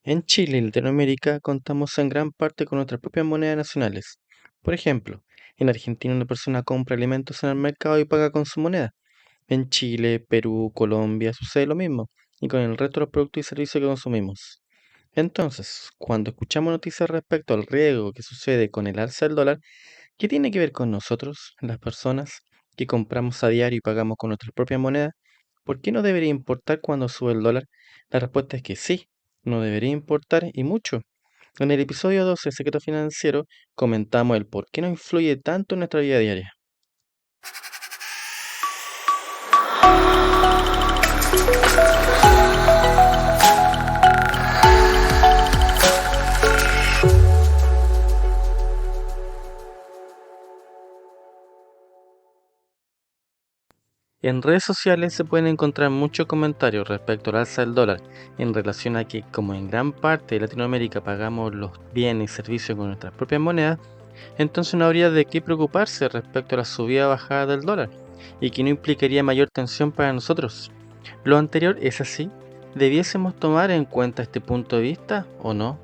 En Chile y Latinoamérica contamos en gran parte con nuestras propias monedas nacionales. Por ejemplo, en Argentina una persona compra alimentos en el mercado y paga con su moneda. En Chile, Perú, Colombia sucede lo mismo, y con el resto de los productos y servicios que consumimos. Entonces, cuando escuchamos noticias respecto al riesgo que sucede con el alza del dólar, ¿qué tiene que ver con nosotros, las personas que compramos a diario y pagamos con nuestra propia moneda? ¿Por qué no debería importar cuando sube el dólar? La respuesta es que sí, no debería importar y mucho. En el episodio 12 de Secreto Financiero comentamos el por qué no influye tanto en nuestra vida diaria. En redes sociales se pueden encontrar muchos comentarios respecto al alza del dólar en relación a que como en gran parte de Latinoamérica pagamos los bienes y servicios con nuestras propias monedas, entonces no habría de qué preocuparse respecto a la subida o bajada del dólar y que no implicaría mayor tensión para nosotros. ¿Lo anterior es así? ¿Debiésemos tomar en cuenta este punto de vista o no?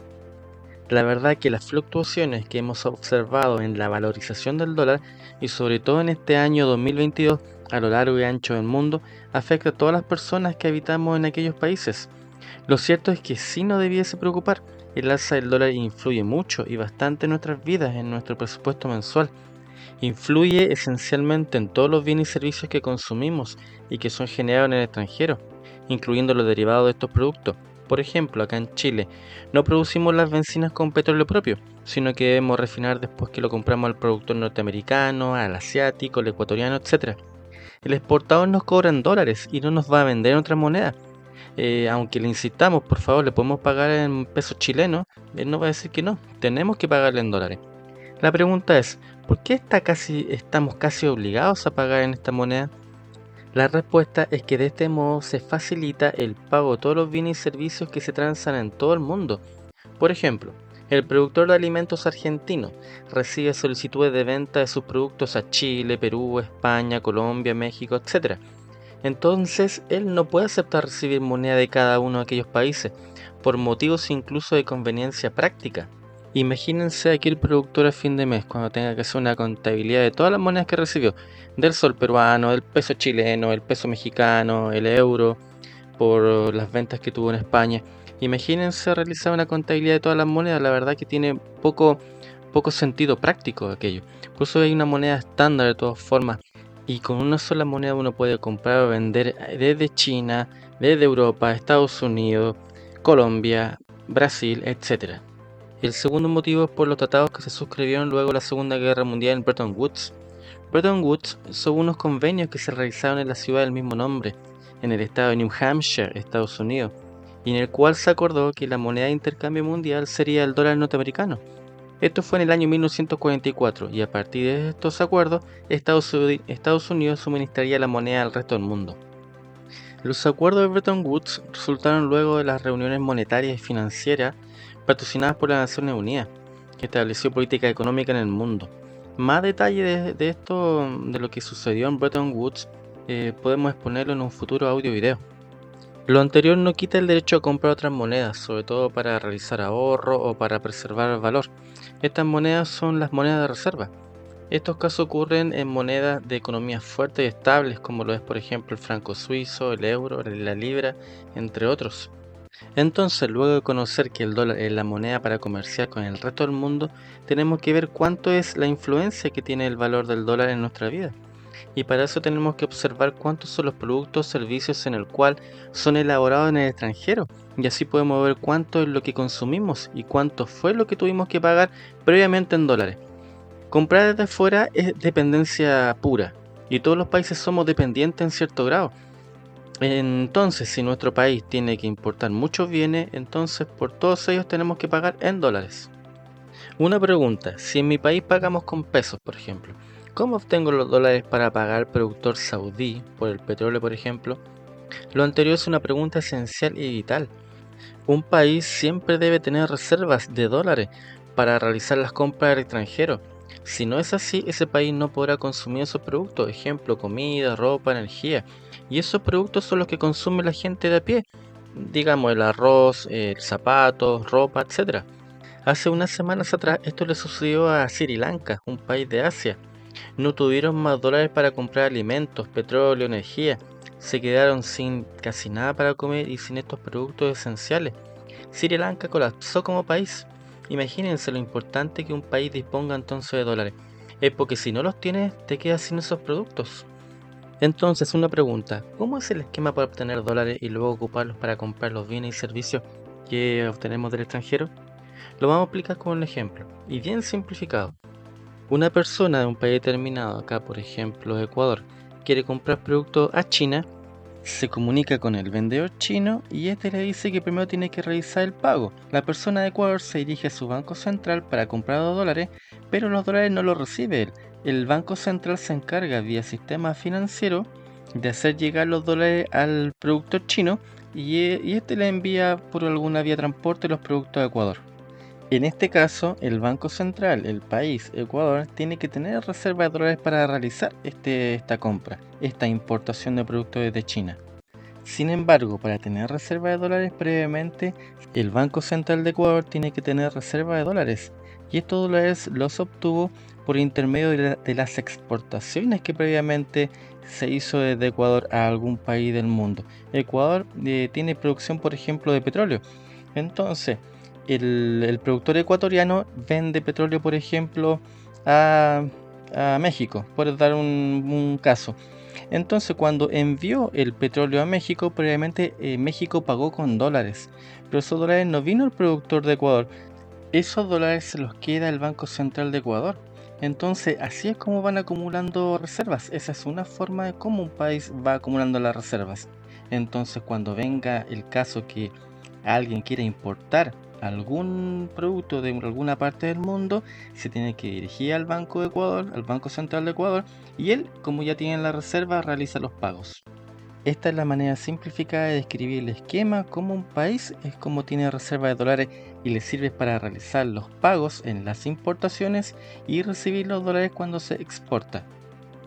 La verdad que las fluctuaciones que hemos observado en la valorización del dólar y sobre todo en este año 2022 a lo largo y ancho del mundo afecta a todas las personas que habitamos en aquellos países. Lo cierto es que sí nos debiese preocupar. El alza del dólar influye mucho y bastante en nuestras vidas, en nuestro presupuesto mensual. Influye esencialmente en todos los bienes y servicios que consumimos y que son generados en el extranjero, incluyendo los derivados de estos productos. Por ejemplo, acá en Chile, no producimos las bencinas con petróleo propio, sino que debemos refinar después que lo compramos al productor norteamericano, al asiático, al ecuatoriano, etc. El exportador nos cobra en dólares y no nos va a vender en otra moneda. Aunque le insistamos, por favor, le podemos pagar en pesos chilenos, él nos va a decir que no, tenemos que pagarle en dólares. La pregunta es, ¿por qué estamos casi obligados a pagar en esta moneda? La respuesta es que de este modo se facilita el pago de todos los bienes y servicios que se transan en todo el mundo. Por ejemplo, el productor de alimentos argentino recibe solicitudes de venta de sus productos a Chile, Perú, España, Colombia, México, etc. Entonces, él no puede aceptar recibir moneda de cada uno de aquellos países, por motivos incluso de conveniencia práctica. Imagínense aquí el productor a fin de mes cuando tenga que hacer una contabilidad de todas las monedas que recibió, del sol peruano, del peso chileno, el peso mexicano, el euro, por las ventas que tuvo en España. Imagínense realizar una contabilidad de todas las monedas, la verdad que tiene poco sentido práctico aquello. Por eso hay una moneda estándar de todas formas y con una sola moneda uno puede comprar o vender desde China, desde Europa, Estados Unidos, Colombia, Brasil, etc. El segundo motivo es por los tratados que se suscribieron luego de la Segunda Guerra Mundial en Bretton Woods. Bretton Woods son unos convenios que se realizaron en la ciudad del mismo nombre, en el estado de New Hampshire, Estados Unidos, y en el cual se acordó que la moneda de intercambio mundial sería el dólar norteamericano. Esto fue en el año 1944 y a partir de estos acuerdos, Estados Unidos suministraría la moneda al resto del mundo. Los acuerdos de Bretton Woods resultaron luego de las reuniones monetarias y financieras patrocinadas por las Naciones Unidas, que estableció política económica en el mundo. Más detalle de esto, de lo que sucedió en Bretton Woods, podemos exponerlo en un futuro audio video. Lo anterior no quita el derecho a comprar otras monedas, sobre todo para realizar ahorro o para preservar el valor. Estas monedas son las monedas de reserva. Estos casos ocurren en monedas de economías fuertes y estables, como lo es por ejemplo el franco suizo, el euro, la libra, entre otros. Entonces, luego de conocer que el dólar es la moneda para comerciar con el resto del mundo, tenemos que ver cuánto es la influencia que tiene el valor del dólar en nuestra vida. Y para eso tenemos que observar cuántos son los productos o servicios en el cual son elaborados en el extranjero. Y así podemos ver cuánto es lo que consumimos y cuánto fue lo que tuvimos que pagar previamente en dólares. Comprar desde fuera es dependencia pura y todos los países somos dependientes en cierto grado. Entonces, si nuestro país tiene que importar muchos bienes, entonces por todos ellos tenemos que pagar en dólares. Una pregunta, si en mi país pagamos con pesos, por ejemplo, ¿cómo obtengo los dólares para pagar al productor saudí por el petróleo, por ejemplo? Lo anterior es una pregunta esencial y vital. Un país siempre debe tener reservas de dólares para realizar las compras al extranjero. Si no es así, ese país no podrá consumir esos productos, ejemplo, comida, ropa, energía. Y esos productos son los que consume la gente de a pie. digamos el arroz, el zapato, ropa, etcétera. Hace unas semanas atrás esto le sucedió a Sri Lanka, un país de Asia. No tuvieron más dólares para comprar alimentos, petróleo, energía. Se quedaron sin casi nada para comer y sin estos productos esenciales. Sri Lanka colapsó como país. Imagínense lo importante que un país disponga entonces de dólares. Es porque si no los tienes, te quedas sin esos productos. Entonces, una pregunta, ¿cómo es el esquema para obtener dólares y luego ocuparlos para comprar los bienes y servicios que obtenemos del extranjero? Lo vamos a explicar con un ejemplo, y bien simplificado. Una persona de un país determinado, acá por ejemplo Ecuador, quiere comprar productos a China, se comunica con el vendedor chino y este le dice que primero tiene que realizar el pago. La persona de Ecuador se dirige a su banco central para comprar los dólares, pero los dólares no los recibe él. El banco central se encarga vía sistema financiero de hacer llegar los dólares al productor chino y este le envía por alguna vía de transporte los productos a Ecuador. En este caso, el Banco Central, el país, Ecuador, tiene que tener reserva de dólares para realizar esta compra, esta importación de productos desde China. Sin embargo, para tener reserva de dólares previamente, el Banco Central de Ecuador tiene que tener reserva de dólares. Y estos dólares los obtuvo por intermedio de las exportaciones que previamente se hizo desde Ecuador a algún país del mundo. Ecuador tiene producción, por ejemplo, de petróleo. Entonces, el productor ecuatoriano vende petróleo, por ejemplo, a, a México, por dar un caso. Entonces, cuando envió el petróleo a México, previamente México pagó con dólares, pero esos dólares no vino el productor de Ecuador, esos dólares se los queda el Banco Central de Ecuador. Entonces, así es como van acumulando reservas. Esa es una forma de cómo un país va acumulando las reservas. Entonces, cuando venga el caso que alguien quiera importar algún producto de alguna parte del mundo, se tiene que dirigir al Banco de Ecuador, al Banco Central de Ecuador, y él, como ya tiene la reserva, realiza los pagos. Esta es la manera simplificada de describir el esquema como un país es como tiene reserva de dólares y le sirve para realizar los pagos en las importaciones y recibir los dólares cuando se exporta.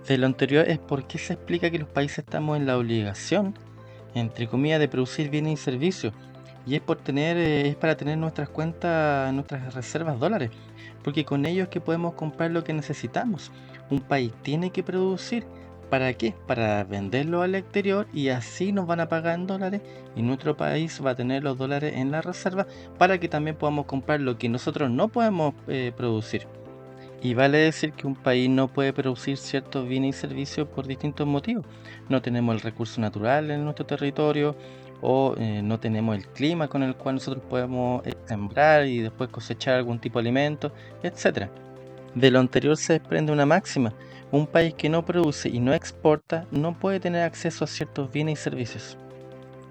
De lo anterior es por qué se explica que los países estamos en la obligación, entre comillas, de producir bienes y servicios. Y es para tener nuestras cuentas, nuestras reservas dólares, porque con ellos es que podemos comprar lo que necesitamos. Un país tiene que producir. ¿Para qué? Para venderlo al exterior y así nos van a pagar en dólares y nuestro país va a tener los dólares en la reserva para que también podamos comprar lo que nosotros no podemos producir. Y vale decir que un país no puede producir ciertos bienes y servicios por distintos motivos. No tenemos el recurso natural en nuestro territorio o no tenemos el clima con el cual nosotros podemos sembrar y después cosechar algún tipo de alimento, etc. De lo anterior se desprende una máxima. Un país que no produce y no exporta no puede tener acceso a ciertos bienes y servicios.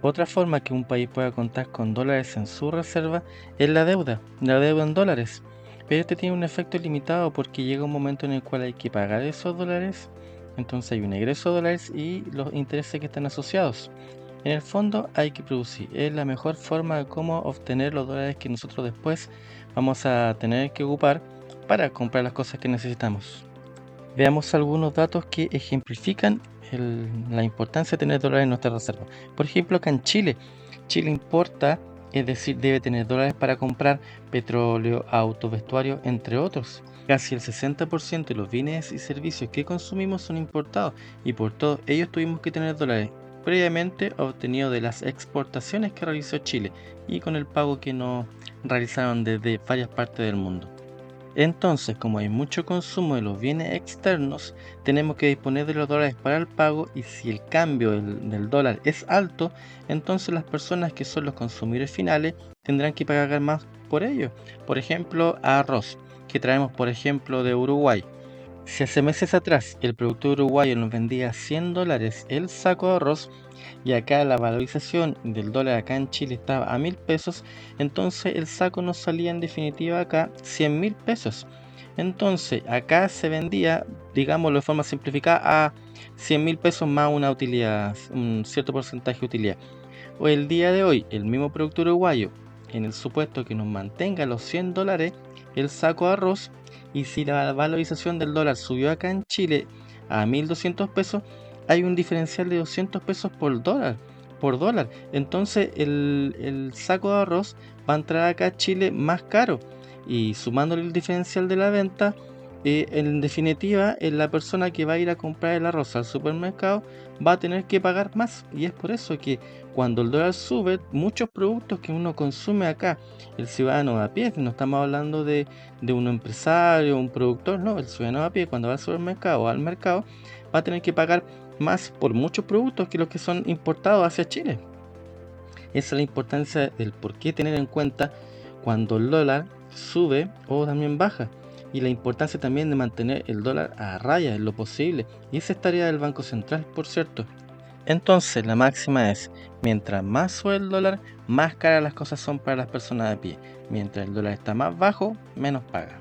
Otra forma que un país pueda contar con dólares en su reserva es la deuda en dólares. Pero este tiene un efecto limitado porque llega un momento en el cual hay que pagar esos dólares, entonces hay un egreso de dólares y los intereses que están asociados. En el fondo hay que producir, es la mejor forma de cómo obtener los dólares que nosotros después vamos a tener que ocupar para comprar las cosas que necesitamos. Veamos algunos datos que ejemplifican la importancia de tener dólares en nuestra reserva. Por ejemplo, acá en Chile, Chile importa, es decir, debe tener dólares para comprar petróleo, autos, vestuarios, entre otros. Casi el 60% de los bienes y servicios que consumimos son importados y por todos ellos tuvimos que tener dólares previamente obtenidos de las exportaciones que realizó Chile y con el pago que nos realizaron desde varias partes del mundo. Entonces, como hay mucho consumo de los bienes externos, tenemos que disponer de los dólares para el pago y si el cambio del dólar es alto, entonces las personas que son los consumidores finales tendrán que pagar más por ello. Por ejemplo, arroz, que traemos por ejemplo de Uruguay. Si hace meses atrás el productor uruguayo nos vendía $100 el saco de arroz y acá la valorización del dólar acá en Chile estaba a 1000 pesos, entonces el saco nos salía en definitiva acá 100.000 pesos. Entonces acá se vendía, digámoslo de forma simplificada, a 100.000 pesos más una utilidad, un cierto porcentaje de utilidad. O el día de hoy, el mismo productor uruguayo, en el supuesto que nos mantenga los $100 el saco de arroz, y si la valorización del dólar subió acá en Chile a 1200 pesos, hay un diferencial de 200 pesos por dólar. por dólar. Entonces el saco de arroz va a entrar acá a Chile más caro. Y sumándole el diferencial de la venta, en definitiva, la persona que va a ir a comprar el arroz al supermercado va a tener que pagar más. Y es por eso que cuando el dólar sube, muchos productos que uno consume acá, el ciudadano de a pie, no estamos hablando de un empresario, un productor, no, el ciudadano de a pie cuando va al supermercado o al mercado va a tener que pagar más por muchos productos que los que son importados hacia Chile. Esa es la importancia del por qué tener en cuenta cuando el dólar sube o también baja. Y la importancia también de mantener el dólar a raya en lo posible. Y esa es tarea del Banco Central, por cierto. Entonces, la máxima es, mientras más sube el dólar, más caras las cosas son para las personas de pie. Mientras el dólar está más bajo, menos paga.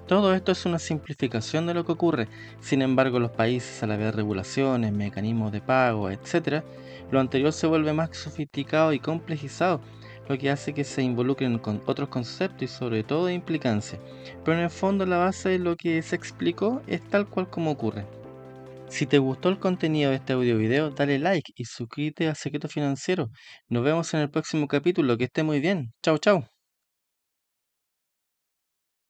Todo esto es una simplificación de lo que ocurre. Sin embargo, los países, al haber regulaciones, mecanismos de pago, etc., lo anterior se vuelve más sofisticado y complejizado, lo que hace que se involucren con otros conceptos y sobre todo de implicancia. Pero en el fondo la base de lo que se explicó es tal cual como ocurre. Si te gustó el contenido de este audio video, dale like y suscríbete a Secreto Financiero. Nos vemos en el próximo capítulo. Que esté muy bien. Chau, chau.